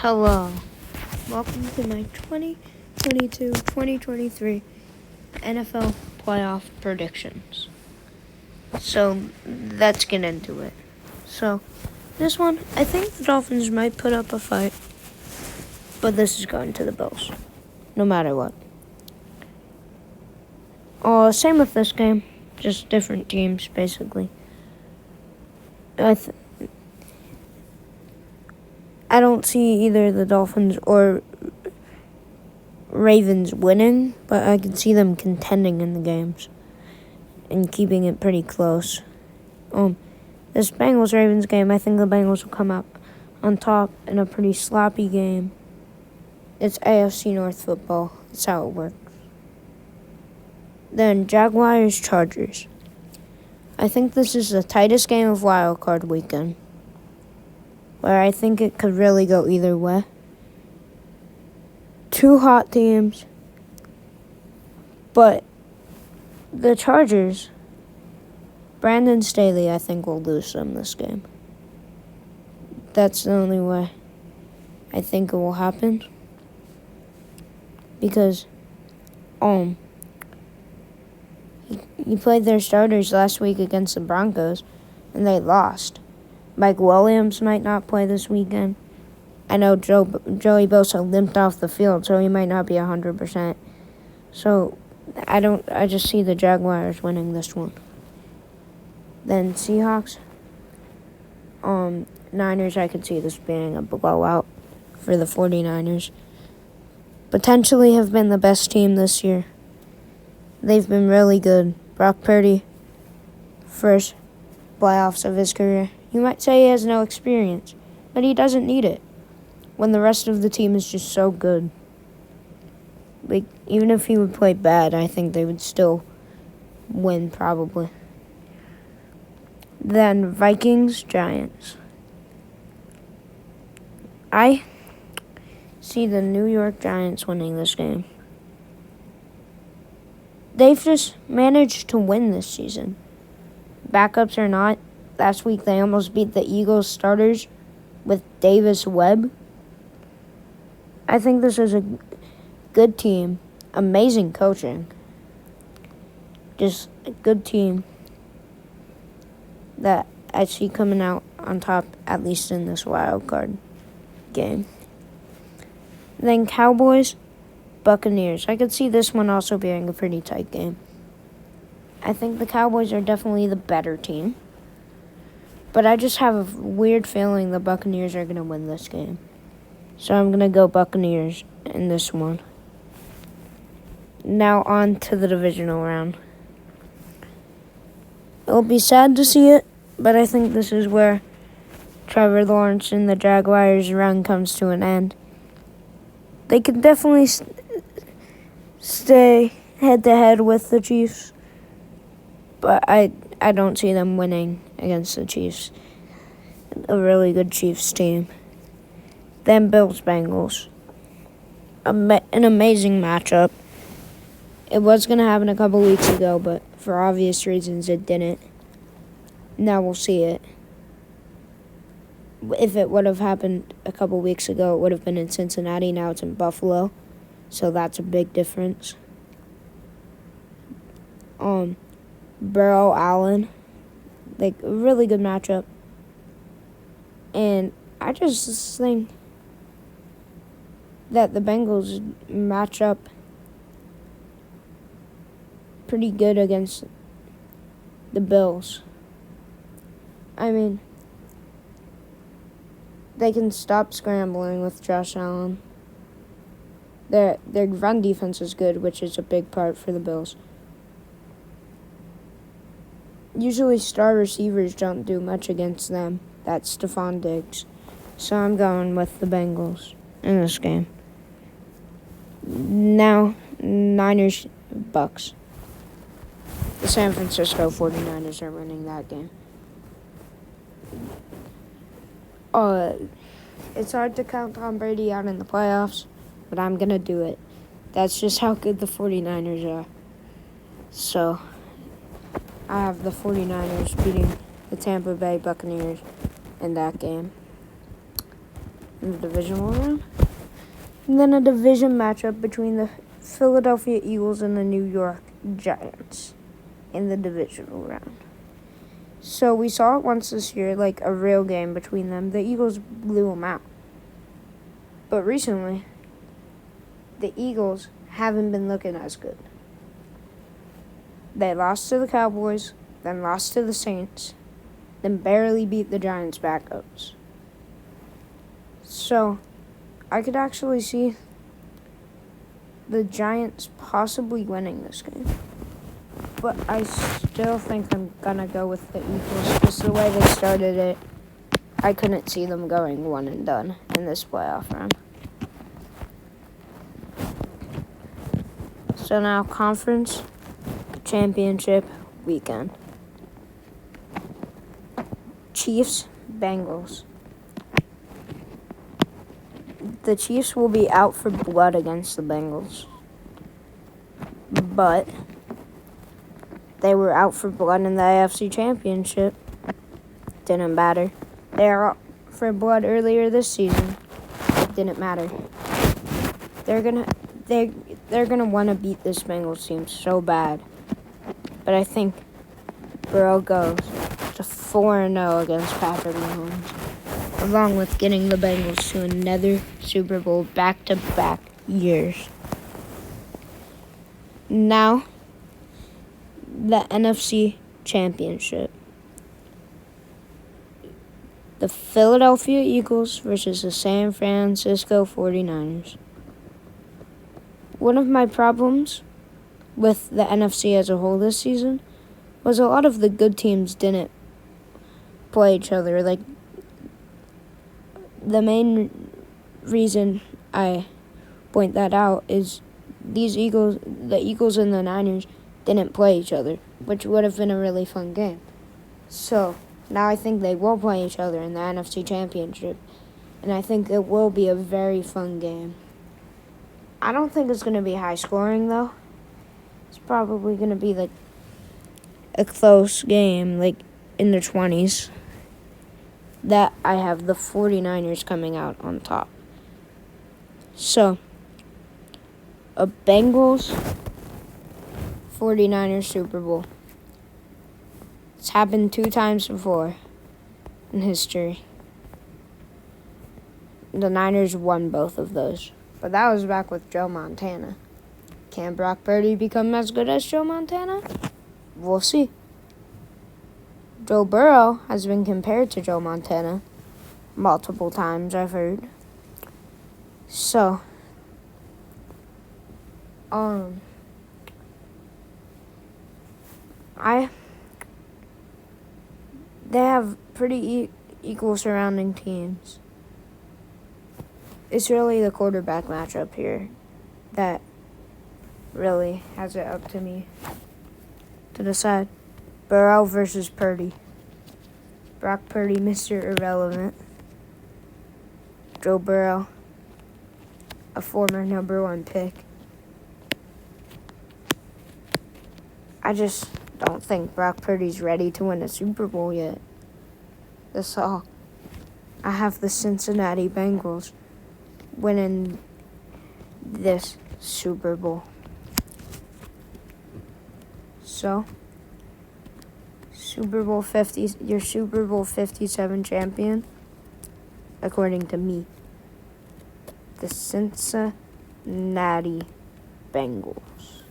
Hello, welcome to my 2022-2023 NFL playoff predictions. So, let's get into it. So, this one, I think the Dolphins might put up a fight, but this is going to the Bills, no matter what. Same with this game, just different teams, basically. I don't see either the Dolphins or Ravens winning, but I can see them contending in the games and keeping it pretty close. This Bengals-Ravens game, I think the Bengals will come up on top in a pretty sloppy game. It's AFC North football. That's how it works. Then Jaguars-Chargers. I think this is the tightest game of Wild Card Weekend, where I think it could really go either way. Two hot teams, but the Chargers, Brandon Staley, I think, will lose them this game. That's the only way I think it will happen. Because, he played their starters last week against the Broncos, and they lost. Mike Williams might not play this weekend. I know Joey Bosa limped off the field, so he might not be 100%. So, I just see the Jaguars winning this one. Then Seahawks. Niners, I could see this being a blowout for the 49ers. Potentially have been the best team this year. They've been really good. Brock Purdy, first playoffs of his career. You might say he has no experience, but he doesn't need it when the rest of the team is just so good. Like, even if he would play bad, I think they would still win, probably. Then Vikings-Giants. I see the New York Giants winning this game. They've just managed to win this season. Backups or not, last week they almost beat the Eagles starters with Davis Webb. I think this is a good team. Amazing coaching. Just a good team that I see coming out on top, at least in this wild card game. Then Cowboys-Buccaneers. I could see this one also being a pretty tight game. I think the Cowboys are definitely the better team. But I just have a weird feeling the Buccaneers are going to win this game. So I'm going to go Buccaneers in this one. Now on to the divisional round. It'll be sad to see it, but I think this is where Trevor Lawrence and the Jaguars' run comes to an end. They can definitely stay head-to-head with the Chiefs, but I don't see them winning against the Chiefs. A really good Chiefs team. Then Bills-Bengals. An amazing matchup. It was going to happen a couple weeks ago, but for obvious reasons it didn't. Now we'll see it. If it would have happened a couple weeks ago, it would have been in Cincinnati. Now it's in Buffalo. So that's a big difference. Burrow, Allen. Like, a really good matchup. And I just think that the Bengals match up pretty good against the Bills. I mean, they can stop scrambling with Josh Allen. Their run defense is good, which is a big part for the Bills. Usually star receivers don't do much against them. That's Stephon Diggs. So I'm going with the Bengals in this game. Now, Niners-Bucks. The San Francisco 49ers are winning that game. It's hard to count Tom Brady out in the playoffs, but I'm going to do it. That's just how good the 49ers are. So, I have the 49ers beating the Tampa Bay Buccaneers in that game. in the divisional round. And then a division matchup between the Philadelphia Eagles and the New York Giants in the divisional round. So we saw it once this year, like a real game between them. The Eagles blew them out. But recently, the Eagles haven't been looking as good. They lost to the Cowboys, then lost to the Saints, then barely beat the Giants' backups. So, I could actually see the Giants possibly winning this game. But I still think I'm going to go with the Eagles. Just the way they started it, I couldn't see them going one and done in this playoff round. So now conference championship weekend. Chiefs, Bengals. The Chiefs will be out for blood against the Bengals. But they were out for blood in the AFC Championship. Didn't matter. They were out for blood earlier this season. It didn't matter. They're gonna want to beat this Bengals team so bad. But I think Burrow goes to 4-0 against Patrick Mahomes, along with getting the Bengals to another Super Bowl back-to-back years. Now, the NFC Championship. The Philadelphia Eagles versus the San Francisco 49ers. One of my problems with the NFC as a whole this season was a lot of the good teams didn't play each other. Like, the main reason I point that out is the Eagles and the Niners didn't play each other, which would have been a really fun game. So, now I think they will play each other in the NFC Championship, and I think it will be a very fun game. I don't think it's going to be high scoring, though. It's probably going to be, like, a close game, like, in the 20s. That I have the 49ers coming out on top. So, a Bengals 49ers Super Bowl. It's happened 2 times before in history. The Niners won both of those. But that was back with Joe Montana. Can Brock Purdy become as good as Joe Montana? We'll see. Joe Burrow has been compared to Joe Montana multiple times, I've heard. So, they have pretty equal surrounding teams. It's really the quarterback matchup here that really has it up to me to decide. Burrow versus Purdy. Brock Purdy, Mr. Irrelevant. Joe Burrow, a former number 1 pick. I just don't think Brock Purdy's ready to win a Super Bowl yet. That's all. I have the Cincinnati Bengals winning this Super Bowl. So, your Super Bowl 57 champion, according to me, the Cincinnati Bengals.